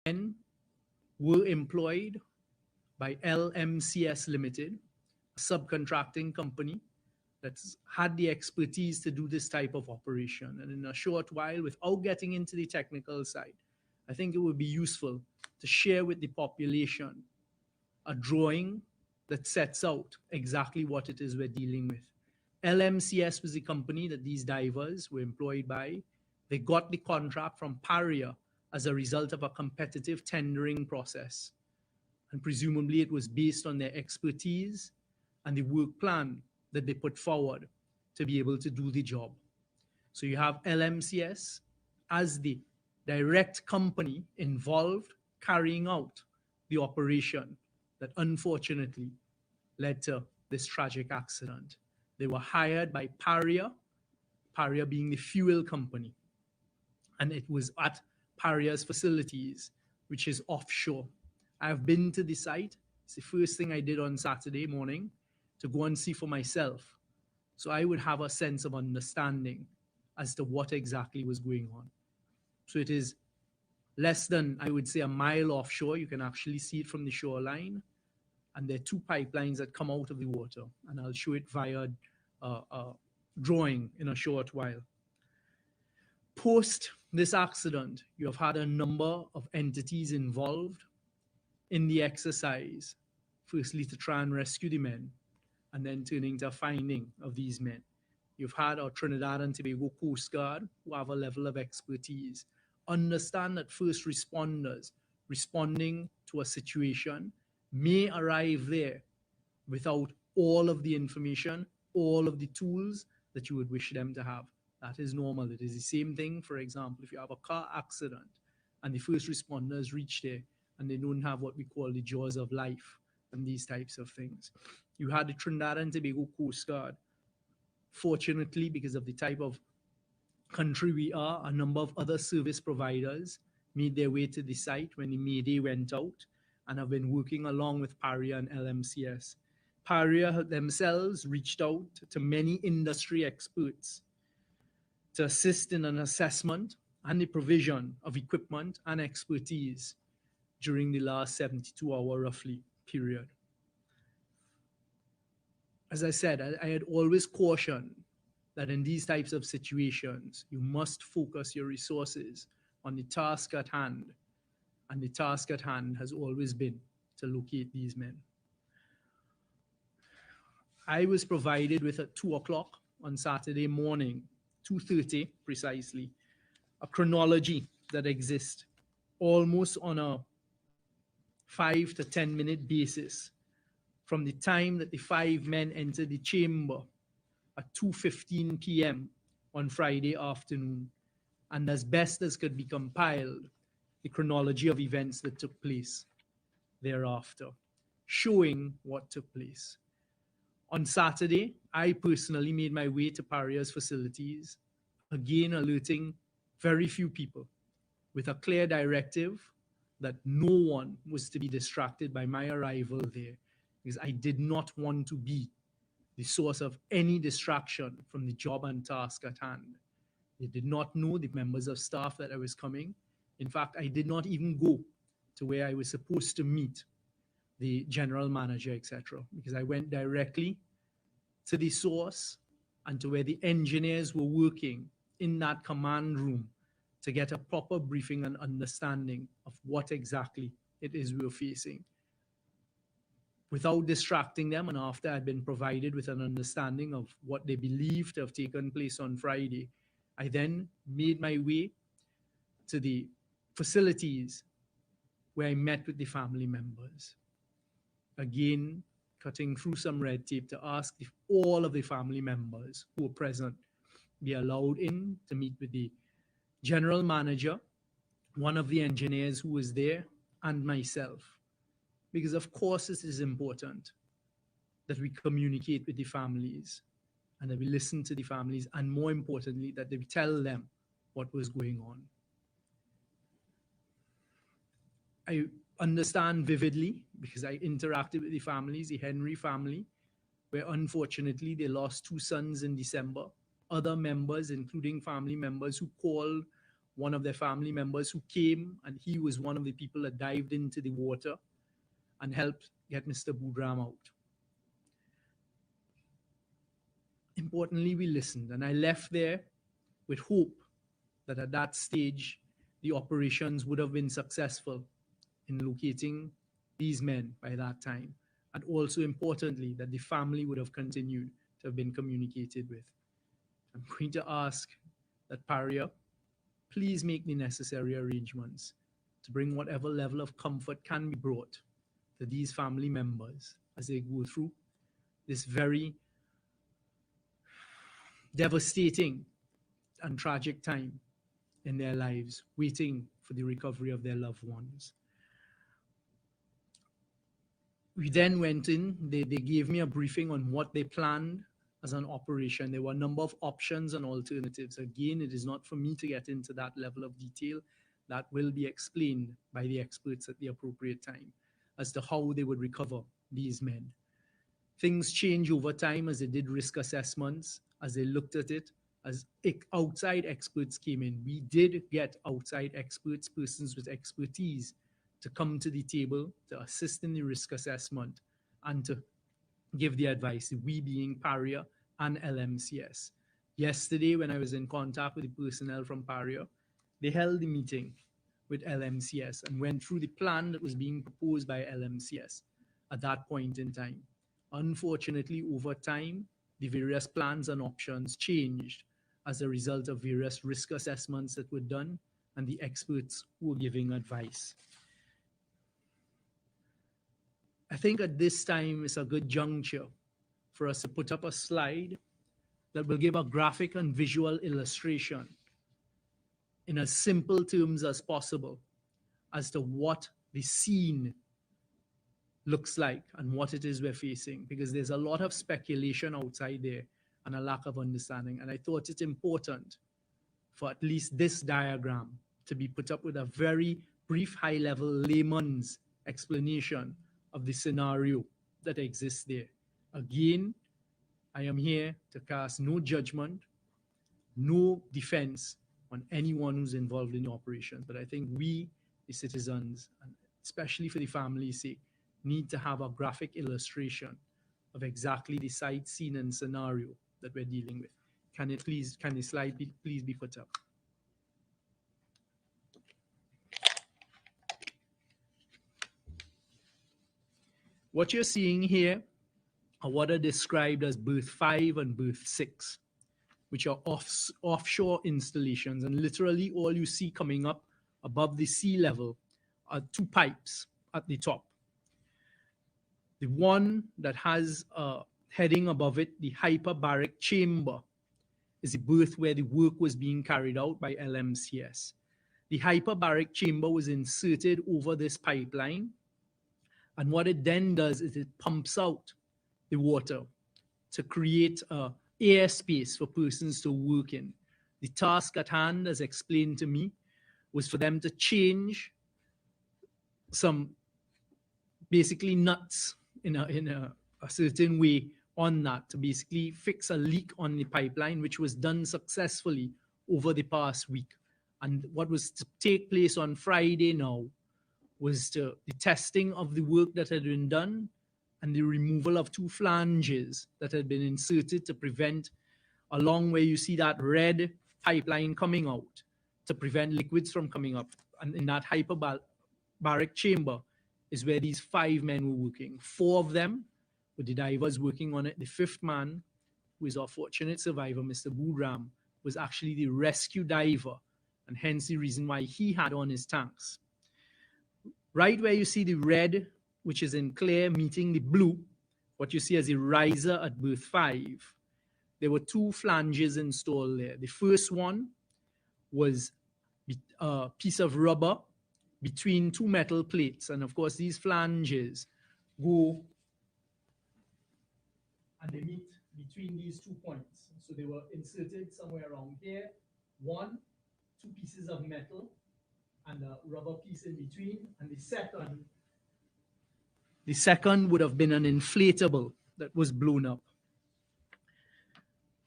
men were employed by LMCS Limited, a subcontracting company that's had the expertise to do this type of operation. And in a short while, without getting into the technical side, I think it would be useful to share with the population a drawing that sets out exactly what it is we're dealing with. LMCS was the company that these divers were employed by. They got the contract from Paria as a result of a competitive tendering process. And presumably it was based on their expertise and the work plan that they put forward to be able to do the job. So you have LMCS as the direct company involved carrying out the operation that unfortunately led to this tragic accident. They were hired by Paria, Paria being the fuel company, and it was at Paria's facilities, which is offshore. I've been to the site. It's the first thing I did on Saturday morning to go and see for myself. So I would have a sense of understanding as to what exactly was going on. So it is less than, I would say, a mile offshore. You can actually see it from the shoreline. And there are two pipelines that come out of the water. And I'll show it via drawing in a short while. Post this accident, you have had a number of entities involved in the exercise, firstly to try and rescue the men, and then turning to a finding of these men. You've had our Trinidad and Tobago Coast Guard, who have a level of expertise, understand that first responders responding to a situation may arrive there without all of the information, all of the tools that you would wish them to have. That is normal. It is the same thing, for example, if you have a car accident and the first responders reach there and they don't have what we call the jaws of life and these types of things. You had the Trinidad and Tobago Coast Guard. Fortunately, because of the type of country we are, a number of other service providers made their way to the site when the Mayday went out and have been working along with Paria and LMCS. Paria themselves reached out to many industry experts to assist in an assessment and the provision of equipment and expertise during the last 72-hour roughly period. As I said, I had always cautioned that in these types of situations, you must focus your resources on the task at hand. And the task at hand has always been to locate these men. I was provided with at 2 o'clock on Saturday morning, 2:30 precisely, a chronology that exists almost on a 5 to 10 minute basis from the time that the 5 men entered the chamber at 2:15 p.m. on Friday afternoon, and as best as could be compiled, the chronology of events that took place thereafter, showing what took place. On Saturday, I personally made my way to Paria's facilities, again alerting very few people with a clear directive that no one was to be distracted by my arrival there, because I did not want to be the source of any distraction from the job and task at hand. They did not know, the members of staff, that I was coming. In fact, I did not even go to where I was supposed to meet the general manager, etc., because I went directly to the source and to where the engineers were working in that command room to get a proper briefing and understanding of what exactly it is we were facing. Without distracting them, and after I'd been provided with an understanding of what they believed to have taken place on Friday, I then made my way to the facilities where I met with the family members. Again, cutting through some red tape to ask if all of the family members who were present be allowed in to meet with the general manager, one of the engineers who was there, and myself. Because of course it is important that we communicate with the families and that we listen to the families, and more importantly, that we tell them what was going on. I understand vividly, because I interacted with the families, the Henry family, where unfortunately they lost 2 sons in December. Other members, including family members who called, one of their family members who came, and he was one of the people that dived into the water and helped get Mr. Budram out. Importantly, we listened, and I left there with hope that at that stage, the operations would have been successful in locating these men by that time. And also importantly, that the family would have continued to have been communicated with. I'm going to ask that Paria please make the necessary arrangements to bring whatever level of comfort can be brought to these family members as they go through this very devastating and tragic time in their lives, waiting for the recovery of their loved ones. We then went in, they gave me a briefing on what they planned as an operation. There were a number of options and alternatives. Again, it is not for me to get into that level of detail. That will be explained by the experts at the appropriate time as to how they would recover these men. Things change over time as they did risk assessments, as they looked at it, as outside experts came in. We did get outside experts, persons with expertise, to come to the table to assist in the risk assessment and to give the advice, we being Paria and LMCS. Yesterday, when I was in contact with the personnel from Paria, they held a meeting with LMCS and went through the plan that was being proposed by LMCS at that point in time. Unfortunately, over time, the various plans and options changed as a result of various risk assessments that were done and the experts who were giving advice. I think at this time it's a good juncture for us to put up a slide that will give a graphic and visual illustration in as simple terms as possible as to what the scene looks like and what it is we're facing, because there's a lot of speculation outside there and a lack of understanding. And I thought it important for at least this diagram to be put up with a very brief, high-level layman's explanation of the scenario that exists there. Again, I am here to cast no judgment, no defense on anyone who's involved in the operation. But I think we, the citizens, and especially for the family's sake, need to have a graphic illustration of exactly the sight, scene, and scenario that we're dealing with. Can the slide please be put up? What you're seeing here are what are described as berth 5 and berth 6, which are offshore installations. And literally all you see coming up above the sea level are two pipes at the top. The one that has a heading above it, the hyperbaric chamber, is the berth where the work was being carried out by LMCS. The hyperbaric chamber was inserted over this pipeline, and what it then does is it pumps out the water to create air space for persons to work in. The task at hand, as explained to me, was for them to change some basically nuts in a certain way on that to basically fix a leak on the pipeline, which was done successfully over the past week. And what was to take place on Friday now was the testing of the work that had been done and the removal of two flanges that had been inserted to prevent, along where you see that red pipeline coming out, to prevent liquids from coming up. And in that hyperbaric chamber is where these 5 men were working. 4 of them were the divers working on it. The 5th man, who is our fortunate survivor, Mr. Budram, was actually the rescue diver, and hence the reason why he had on his tanks. Right where you see the red, which is in clear, meeting the blue, what you see as a riser at berth 5, there were 2 flanges installed there. The first one was a piece of rubber between 2 metal plates. And of course, these flanges go and they meet between these 2 points. So they were inserted somewhere around here. 1, 2 pieces of metal and a rubber piece in between. And the second would have been an inflatable that was blown up.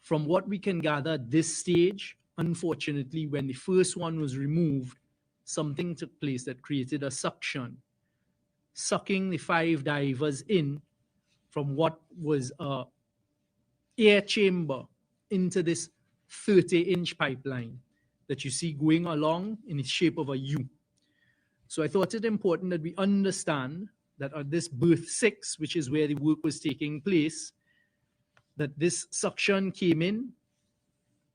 From what we can gather at this stage, unfortunately, when the first one was removed, something took place that created a suction, sucking the 5 divers in from what was a air chamber into this 30-inch pipeline that you see going along in the shape of a U. So I thought it important that we understand that at this berth 6, which is where the work was taking place, that this suction came in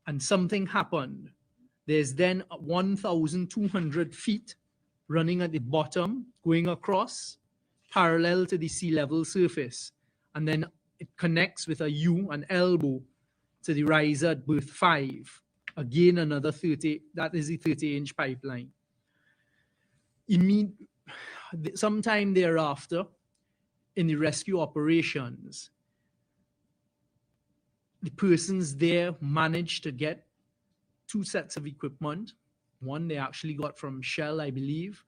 and something happened. There's then 1,200 feet running at the bottom, going across, parallel to the sea level surface. And then it connects with a U, an elbow, to the riser at berth 5. Again, another 30, that is the 30-inch pipeline. Sometime thereafter, in the rescue operations, the persons there managed to get 2 sets of equipment. One they actually got from Shell, I believe,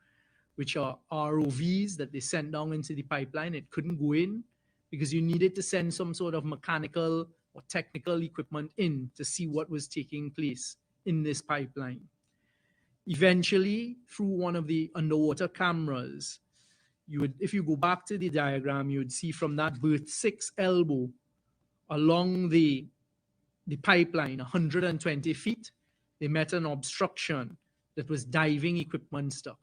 which are ROVs that they sent down into the pipeline. It couldn't go in because you needed to send some sort of mechanical or technical equipment in to see what was taking place in this pipeline. Eventually, through one of the underwater cameras, if you go back to the diagram, you would see from that berth 6 elbow along the pipeline, 120 feet, they met an obstruction that was diving equipment stuck.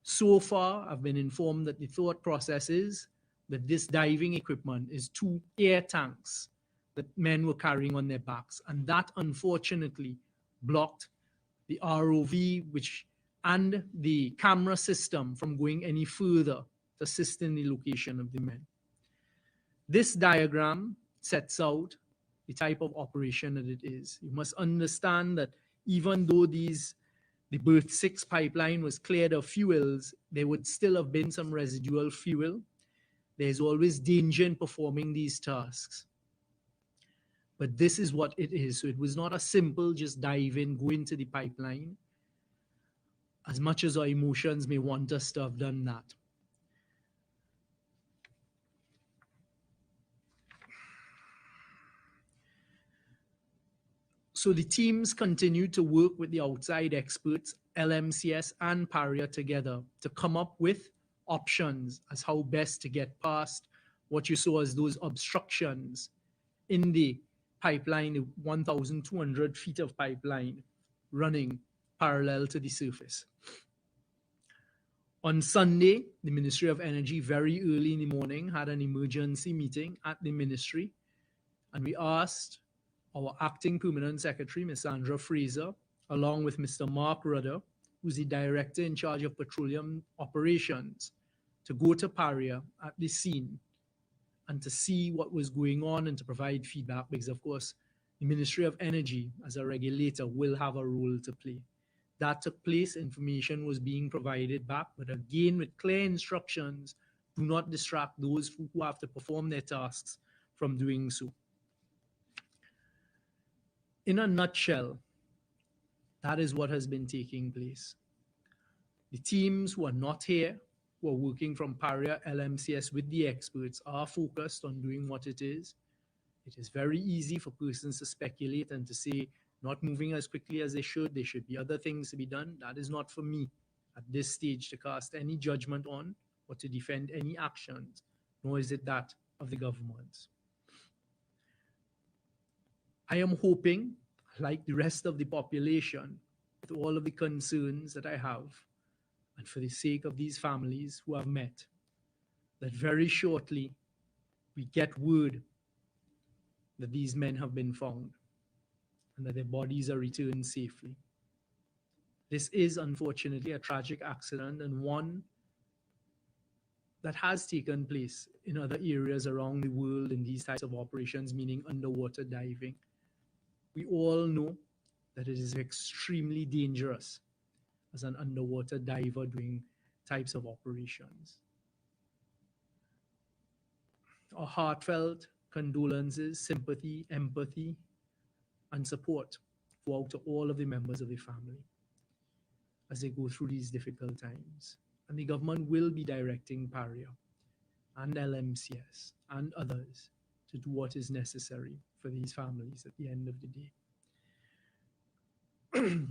So far, I've been informed that the thought process is that this diving equipment is 2 air tanks that men were carrying on their backs. And that unfortunately blocked the ROV and the camera system from going any further to assist in the location of the men. This diagram sets out the type of operation that it is. You must understand that even though the berth 6 pipeline was cleared of fuels, there would still have been some residual fuel. There's always danger in performing these tasks. But this is what it is. So it was not a simple just dive in, go into the pipeline, as much as our emotions may want us to have done that. So the teams continued to work with the outside experts, LMCS and PARIA together to come up with options as how best to get past what you saw as those obstructions in the pipeline, the 1,200 feet of pipeline running parallel to the surface. On Sunday, the Ministry of Energy, very early in the morning, had an emergency meeting at the ministry, and we asked our acting permanent secretary, Ms. Sandra Fraser, along with Mr. Mark Rudder, who's the director in charge of petroleum operations, to go to PARIA at the scene and to see what was going on and to provide feedback, because of course, the Ministry of Energy as a regulator will have a role to play. That took place, information was being provided back, but again, with clear instructions, do not distract those who have to perform their tasks from doing so. In a nutshell, that is what has been taking place. The teams who are not here, who are working from PARIA, LMCS with the experts, are focused on doing what it is. It is very easy for persons to speculate and to say, not moving as quickly as they should be other things to be done. That is not for me at this stage to cast any judgment on or to defend any actions, nor is it that of the government. I am hoping, like the rest of the population, with all of the concerns that I have, and for the sake of these families who have met, that very shortly we get word that these men have been found and that their bodies are returned safely. This is unfortunately a tragic accident, and one that has taken place in other areas around the world in these types of operations, meaning underwater diving. We all know that it is extremely dangerous as an underwater diver doing types of operations. Our heartfelt condolences, sympathy, empathy, and support go out to all of the members of the family as they go through these difficult times. And the government will be directing PARIA and LMCS and others to do what is necessary for these families at the end of the day.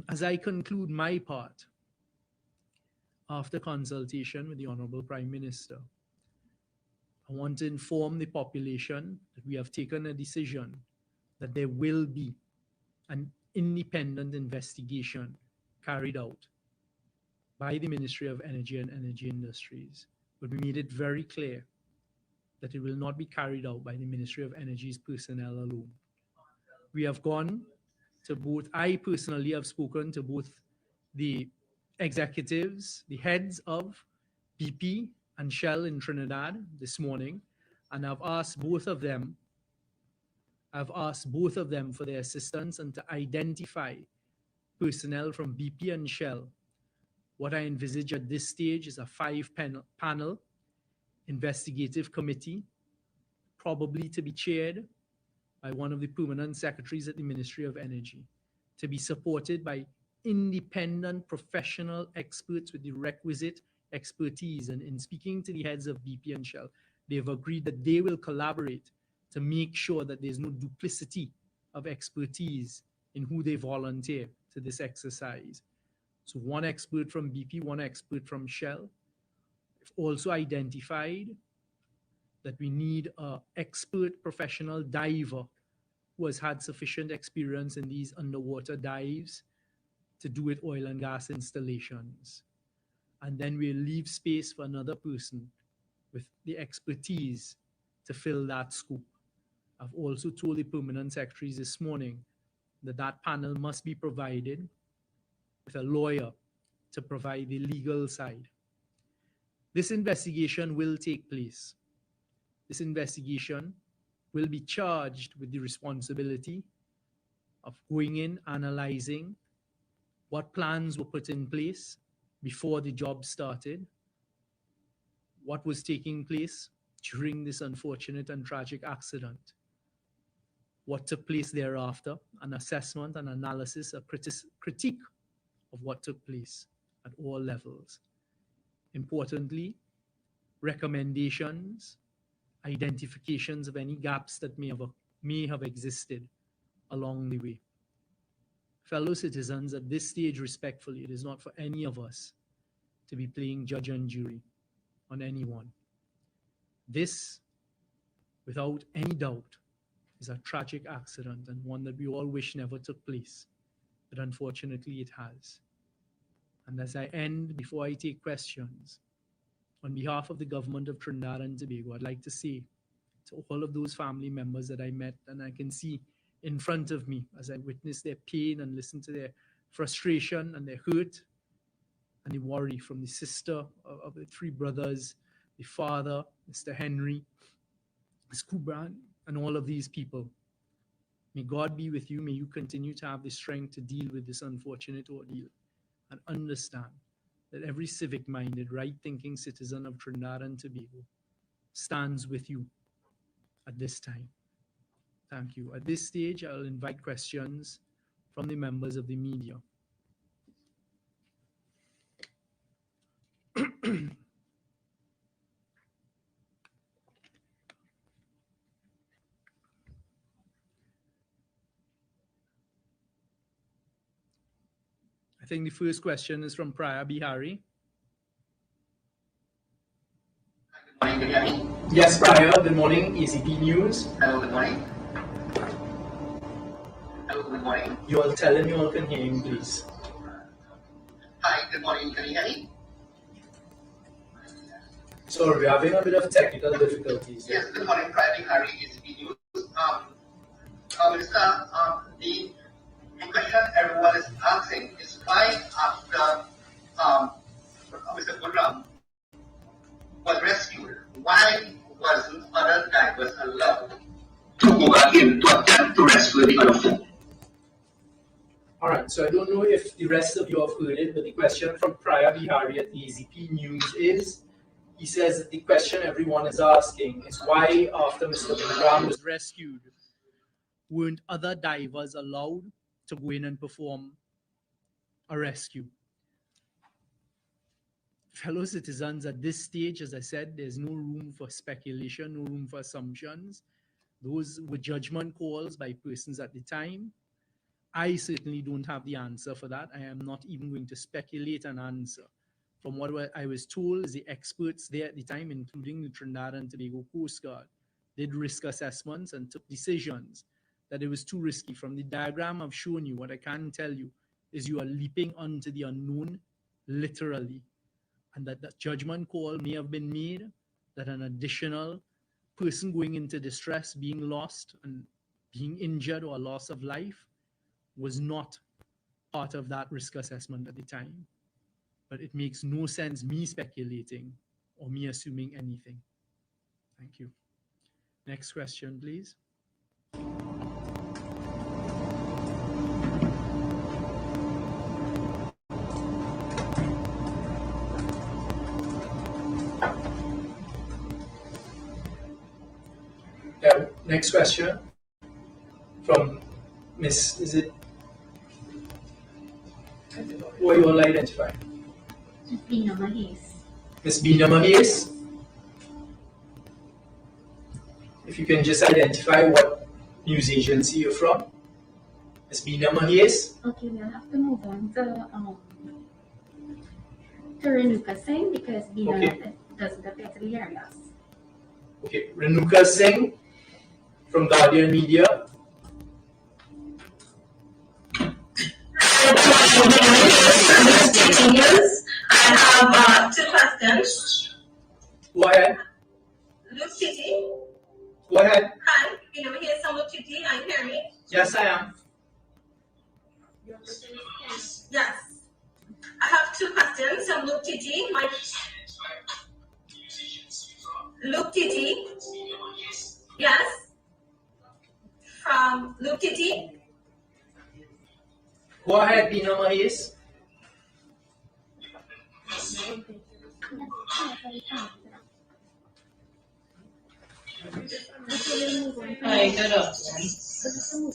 As I conclude my part, after consultation with the Honorable Prime Minister, I want to inform the population that we have taken a decision that there will be an independent investigation carried out by the Ministry of Energy and Energy Industries. But we made it very clear that it will not be carried out by the Ministry of Energy's personnel alone. We have gone to both, I personally have spoken to both the executives, the heads of BP and Shell in Trinidad this morning, and I've asked both of them for their assistance and to identify personnel from BP and Shell. What I envisage at this stage is a 5-panel investigative committee, probably to be chaired by one of the permanent secretaries at the Ministry of Energy, to be supported by independent professional experts with the requisite expertise. And in speaking to the heads of BP and Shell, they've agreed that they will collaborate to make sure that there's no duplicity of expertise in who they volunteer to this exercise. So one expert from BP, one expert from Shell. We've also identified that we need an expert professional diver who has had sufficient experience in these underwater dives to do with oil and gas installations. And then we'll leave space for another person with the expertise to fill that scoop. I've also told the permanent secretaries this morning that that panel must be provided with a lawyer to provide the legal side. This investigation will take place. This investigation will be charged with the responsibility of going in, analyzing what plans were put in place before the job started, what was taking place during this unfortunate and tragic accident, what took place thereafter, an assessment, an analysis, a critique of what took place at all levels. Importantly, recommendations, identifications of any gaps that may have existed along the way. Fellow citizens, at this stage, respectfully, it is not for any of us to be playing judge and jury on anyone. This, without any doubt, is a tragic accident and one that we all wish never took place, but unfortunately it has. And as I end, before I take questions, on behalf of the government of Trinidad and Tobago, I'd like to say to all of those family members that I met and I can see in front of me as I witness their pain and listen to their frustration and their hurt and the worry from the sister of the 3 brothers, the father, Mr. Henry, Ms. Kubran, and all of these people. May God be with you. May you continue to have the strength to deal with this unfortunate ordeal and understand that every civic-minded, right-thinking citizen of Trinidad and Tobago stands with you at this time. Thank you. At this stage, I'll invite questions from the members of the media. I think the first question is from Priya Bihari. Good morning, can you hear me? Yes, Priya, good morning, ACP News. Hello, good morning. Hello, good morning. You all tell him you all can hear him, please. Hi, good morning, can you hear me? Sorry, we're having a bit of technical difficulties. Yes, good morning, Private Harry, ACP News. Minister, the question everyone is asking is why after Mr. Gurram was rescued, why wasn't other divers allowed to go back in to attempt to rescue the other 4? All right, so I don't know if the rest of you have heard it, but the question from Priya Bihari at the AZP News is, he says that the question everyone is asking is why after Mr. Gurram was rescued, weren't other divers allowed to go in and perform a rescue? Fellow citizens, at this stage, as I said, there's no room for speculation, no room for assumptions. Those were judgment calls by persons at the time. I certainly don't have the answer for that. I am not even going to speculate an answer. From what I was told, is the experts there at the time, including the Trinidad and Tobago Coast Guard, did risk assessments and took decisions that it was too risky. From the diagram I've shown you, what I can tell you is you are leaping onto the unknown, literally, and that judgment call may have been made that an additional person going into distress, being lost and being injured or a loss of life was not part of that risk assessment at the time. But it makes no sense me speculating or me assuming anything. Thank you. Next question, please. Yeah, next question from Miss, is it, who are you all identify? Bina Mahis. Miss Bina Mahis? If you can just identify what news agency you're from. Miss Bina Mahis? Okay, we'll have to move on to Renuka Singh because Bina doesn't appear to be hearing us. Okay, Renuka Singh from Guardian Media. I have 2 questions. Go ahead. Luke Titi. Go ahead. Hi, can you hear some Luke Titi? Are you hearing me? Yes, I am. Yes. I have 2 questions from Luke Titi. Luke Titi. Yes. From Luke Titi. Go ahead, Bina Mahis. Hi, good afternoon.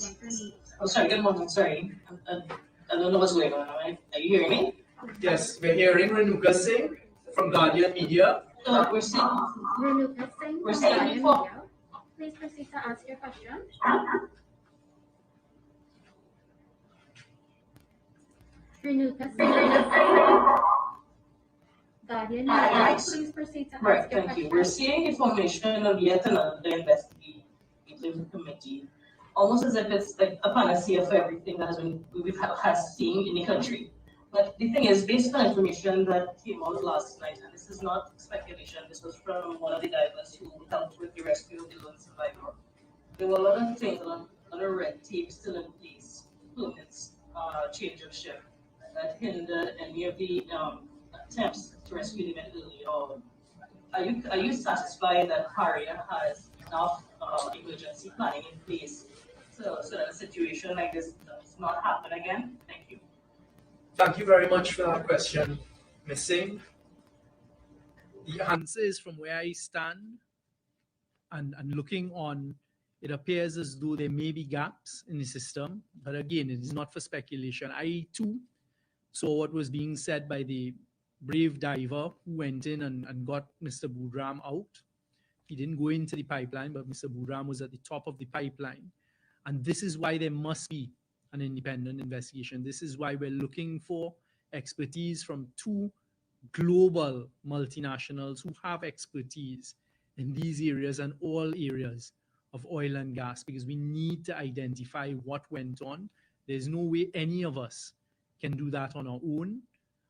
Oh, sorry, good morning. Sorry. I don't know what's going on. Are you hearing me? Yes, we're hearing Renuka Singh from Guardian Media. We're seeing. Renuka Singh We're from seeing Guardian before. Media. Please proceed to ask your question. Renuka Singh. Guardian Media. Please proceed to ask Right, your thank you. question. We're seeing information of yet another investigative committee, almost as if it's like a panacea for everything that has seen in the country. But the thing is, based on information that came out last night, and this is not speculation, this was from one of the divers who helped with the rescue of the lone survivor. There were a lot of things, a lot of red tape still in place, permits, change of ship, that hindered any of the attempts to rescue the men early on. Are you satisfied that Harrier has enough emergency planning in place so that a situation like this does not happen again? Thank you. Thank you very much for that question, Ms. Singh. The answer is from where I stand and looking on, it appears as though there may be gaps in the system, but again, it is not for speculation. I too saw what was being said by the brave diver who went in and got Mr. Budram out. He didn't go into the pipeline, but Mr. Budram was at the top of the pipeline. And this is why there must be an independent investigation. This is why we're looking for expertise from 2 global multinationals who have expertise in these areas and all areas of oil and gas, because we need to identify what went on. There's no way any of us can do that on our own.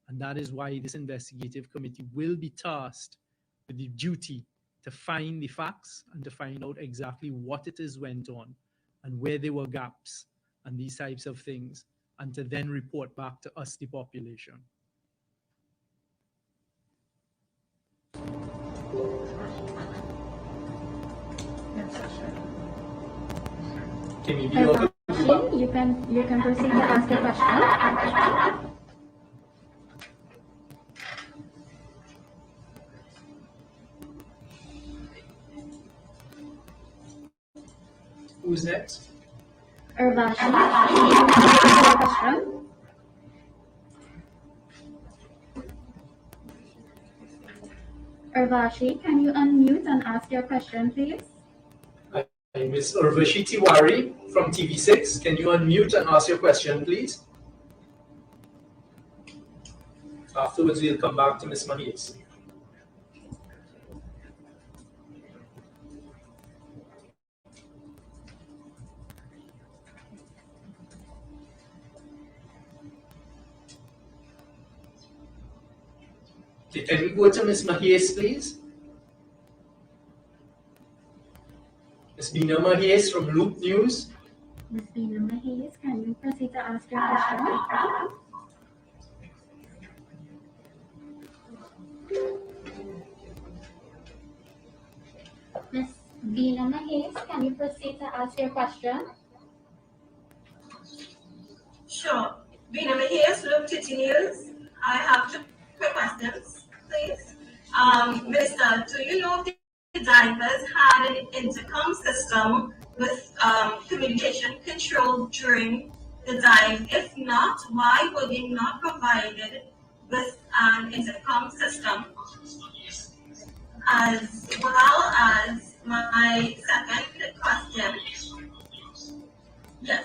And that is why this investigative committee will be tasked with the duty to find the facts and to find out exactly what it is went on and where there were gaps and these types of things, and to then report back to us, the population. You can proceed to ask your question. Who's next? Urvashi, you can proceed to your question. Urvashi, can you unmute and ask your question, please? Ms. Urvashi Tiwari from TV6. Can you unmute and ask your question, please? Afterwards, we'll come back to Ms. Mahiz. Okay, can we go to Ms. Mahiz, please? Ms. Bina Mahiz from Loop News. Ms. Bina Mahiz, can you proceed to ask your question? Ms. Bina Mahiz, can you proceed to ask your question? Sure. Bina here, Loop City News. I have two quick questions, please. Minister, do you know if the divers had an intercom system with communication control during the dive? If not, why were they not provided with an intercom system? As well as my second question. Yes.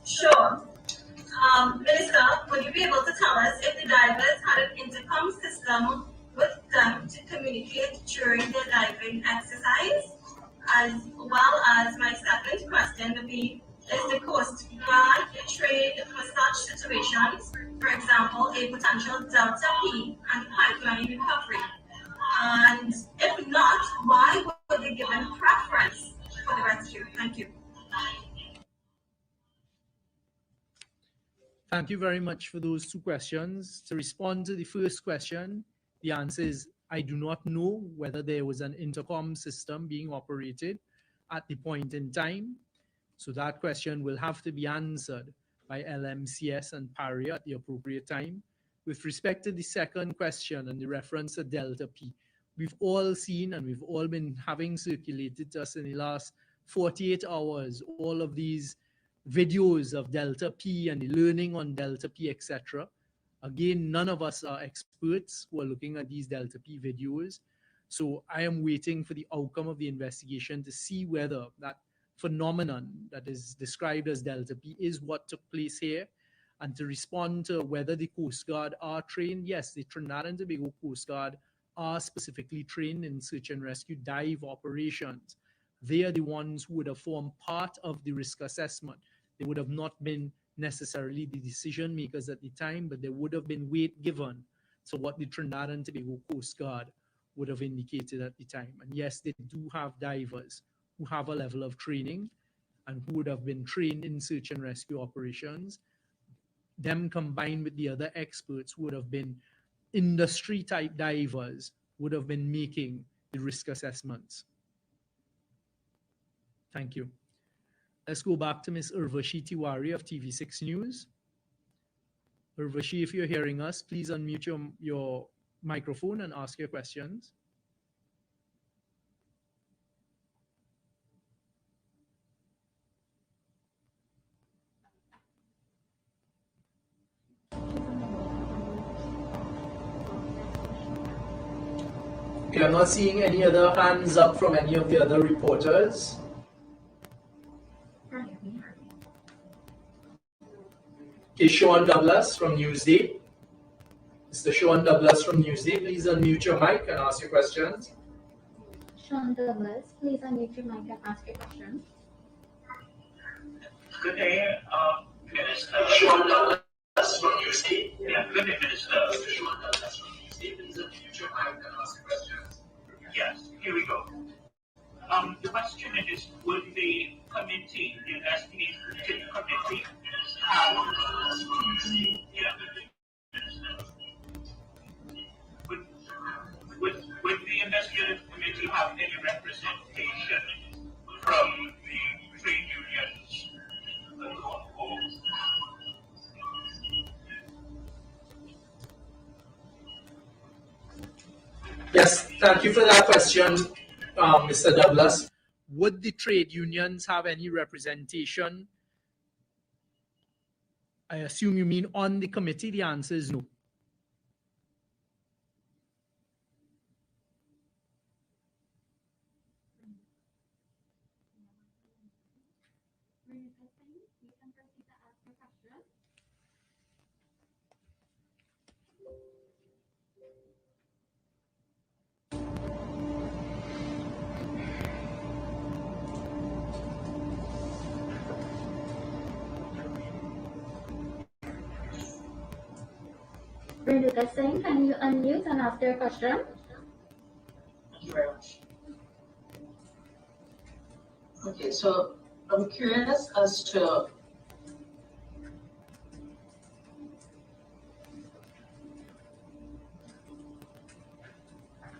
Sure. Minister, would you be able to tell us if the divers had an intercom system with them to communicate during the diving exercise? As well as my second question would be, is the Coast Guard trained for such situations? For example, a potential Delta P and pipeline recovery. And if not, why were they given preference for the rescue? Thank you. Thank you very much for those two questions. To respond to the first question, the answer is I do not know whether there was an intercom system being operated at the point in time. So that question will have to be answered by LMCS and PARI at the appropriate time. With respect to the second question and the reference to Delta P, we've all seen and we've all been having circulated to us in the last 48 hours, all of these videos of Delta P and the learning on Delta P, etc. Again, none of us are experts who are looking at these Delta P videos. So I am waiting for the outcome of the investigation to see whether that phenomenon that is described as Delta P is what took place here, and to respond to whether the Coast Guard are trained. Yes, the Trinidad and Tobago Coast Guard are specifically trained in search and rescue dive operations. They are the ones who would have formed part of the risk assessment. They would have not been necessarily the decision makers at the time, but there would have been weight given to what the Trinidad and Tobago Coast Guard would have indicated at the time. And yes, they do have divers who have a level of training and who would have been trained in search and rescue operations. Them combined with the other experts who would have been industry type divers would have been making the risk assessments. Thank you. Let's go back to Ms. Urvashi Tiwari of TV6 News. Urvashi, if you're hearing us, please unmute your microphone and ask your questions. Okay, I'm not seeing any other hands up from any of the other reporters. Okay, Sean Douglas from Newsday. Mr. Sean Douglas from Newsday, please unmute your mic and ask your questions. Sean Douglas, please unmute your mic and ask your question. Good day, Minister. Stuart Young from Newsday. Yeah, good day, Minister. Stuart Young from Newsday. Please unmute your mic and ask the question. Yes, here we go. The question is, would the committee, the investigation committee, have, would the investigative committee have any representation from the trade unions? Yes, thank you for that question, Mr. Douglas. Would the trade unions have any representation? I assume you mean on the committee. The answer is no. Renuka Singh, can you unmute and ask your question? Thank you very much. Okay, so I'm curious as to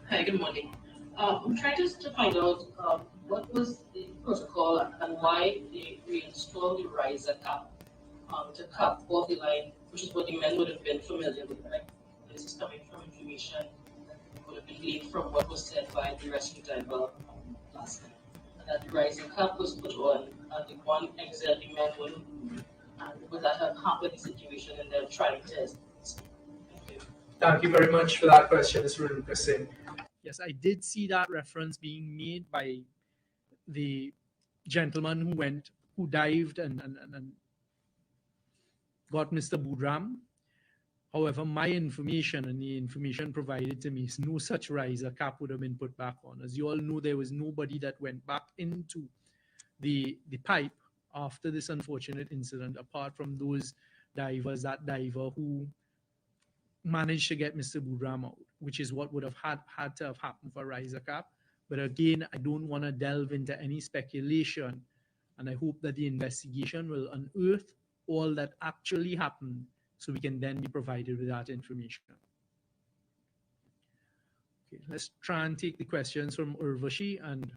hi, good morning. I'm trying to find out what was the protocol and why they reinstalled the riser cap to cap off the line, which is what the men would have been familiar with, right? This is coming from information that would have been gleaned from what was said by the rescue diver last night. And that the rising cap was put on and the one exit the men would, and would that have hampered the situation and they're trying to escape? Thank you. Thank you very much for that question, Mr. Renuka Singh. Yes, I did see that reference being made by the gentleman who dived and got Mr. Budram. However, my information and the information provided to me is no such riser cap would have been put back on. As you all know, there was nobody that went back into the pipe after this unfortunate incident, apart from those divers, that diver who managed to get Mr. Budram out, which is what would have had to have happened for riser cap. But again, I don't want to delve into any speculation, and I hope that the investigation will unearth all that actually happened so we can then be provided with that information. Okay, let's try and take the questions from Urvashi and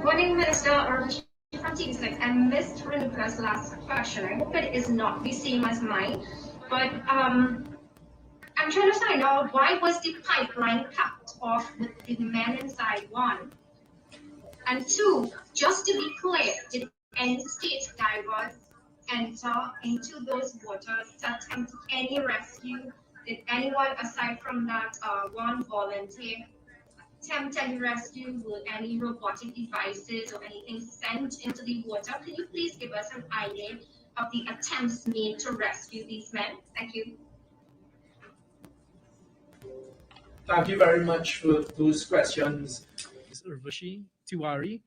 Morning, Minister Urvashi from TV6. I missed Renuka's last question. I hope it is not the same as mine, but I'm trying to find out why was the pipeline capped off with the men inside, one? And two, just to be clear, did any state divers enter into those waters to attempt any rescue? Did anyone aside from that one volunteer attempt any rescue? Were any robotic devices or anything sent into the water? Can you please give us an idea of the attempts made to rescue these men? Thank you. thank you very much for those questions, Ms. Urvashi Tiwari.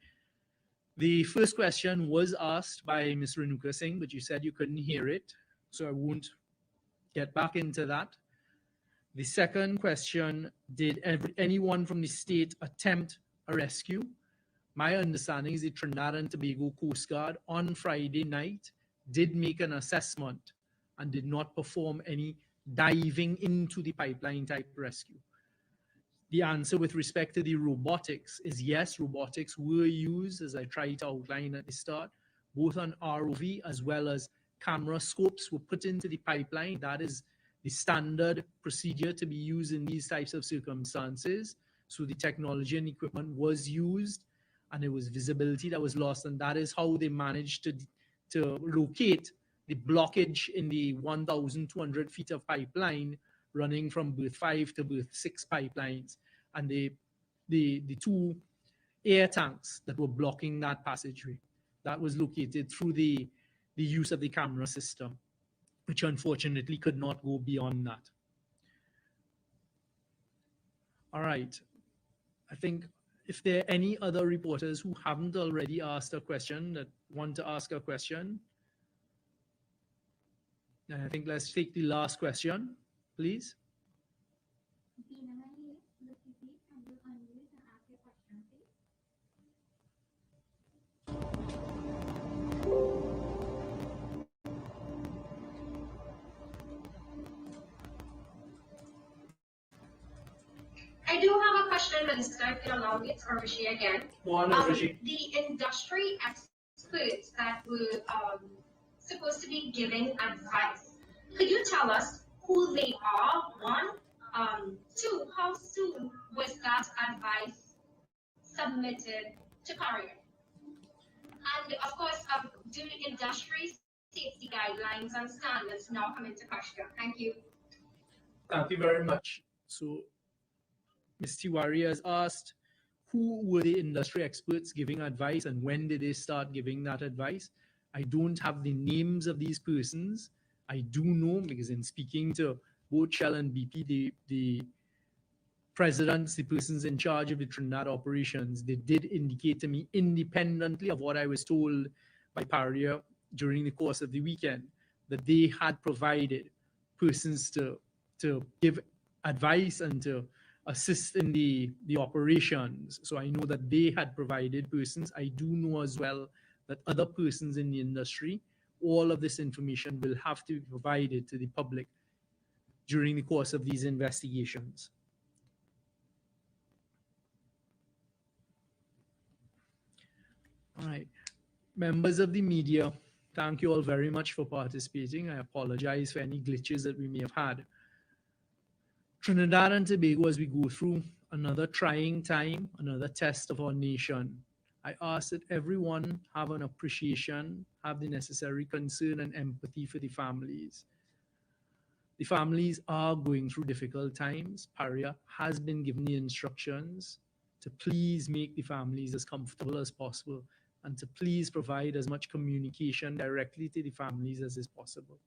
The first question was asked by Ms. Renuka Singh, but you said you couldn't hear it, so I won't get back into that. The second question, did anyone from the state attempt a rescue? My understanding is the Trinidad and Tobago Coast Guard on Friday night did make an assessment and did not perform any diving into the pipeline type rescue. The answer with respect to the robotics is yes, robotics were used, as I tried to outline at the start, both on ROV as well as camera scopes were put into the pipeline. That is the standard procedure to be used in these types of circumstances. So the technology and equipment was used and it was visibility that was lost. And that is how they managed to locate the blockage in the 1,200 feet of pipeline running from berth 5 to berth 6 pipelines, and the two air tanks that were blocking that passageway. That was located through the use of the camera system, which unfortunately could not go beyond that. All right. I think if there are any other reporters who haven't already asked a question that want to ask a question, then I think let's take the last question, please. I do have a question, Minister, if you allow me. It's Urvashi again. The industry experts that were supposed to be giving advice, could you tell us who they are, one? Two, how soon was that advice submitted to Carrier? And of course, do industry safety guidelines and standards now come into question? Thank you. Thank you very much. So, Ms. Tiwari has asked, who were the industry experts giving advice and when did they start giving that advice? I don't have the names of these persons. I do know, because in speaking to both Shell and BP, the presidents, the persons in charge of the Trinidad operations, they did indicate to me, independently of what I was told by Paria during the course of the weekend, that they had provided persons to give advice and to assist in the operations. So I know that they had provided persons. I do know as well that other persons in the industry, all of this information will have to be provided to the public during the course of these investigations. All right. Members of the media, thank you all very much for participating. I apologize for any glitches that we may have had. Trinidad and Tobago, as we go through another trying time, another test of our nation, I ask that everyone have an appreciation, have the necessary concern and empathy for the families. The families are going through difficult times. Paria has been given the instructions to please make the families as comfortable as possible and to please provide as much communication directly to the families as is possible.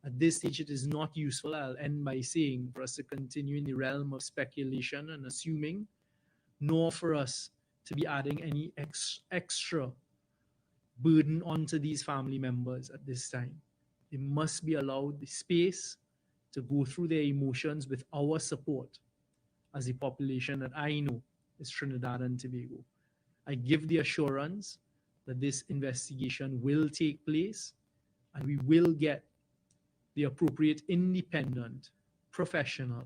At this stage, it is not useful, I'll end by saying, for us to continue in the realm of speculation and assuming, nor for us to be adding any extra burden onto these family members at this time. They must be allowed the space to go through their emotions with our support as a population that I know is Trinidad and Tobago. I give the assurance that this investigation will take place and we will get the appropriate independent, professional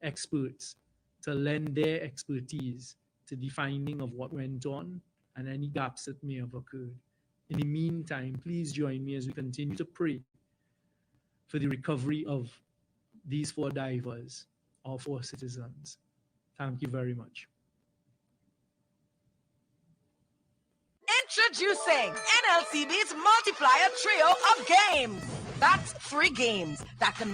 experts to lend their expertise to the finding of what went on and any gaps that may have occurred. In the meantime, please join me as we continue to pray for the recovery of these 4 divers, our 4 citizens. Thank you very much. Introducing NLCB's multiplier trio of games. That's 3 games that can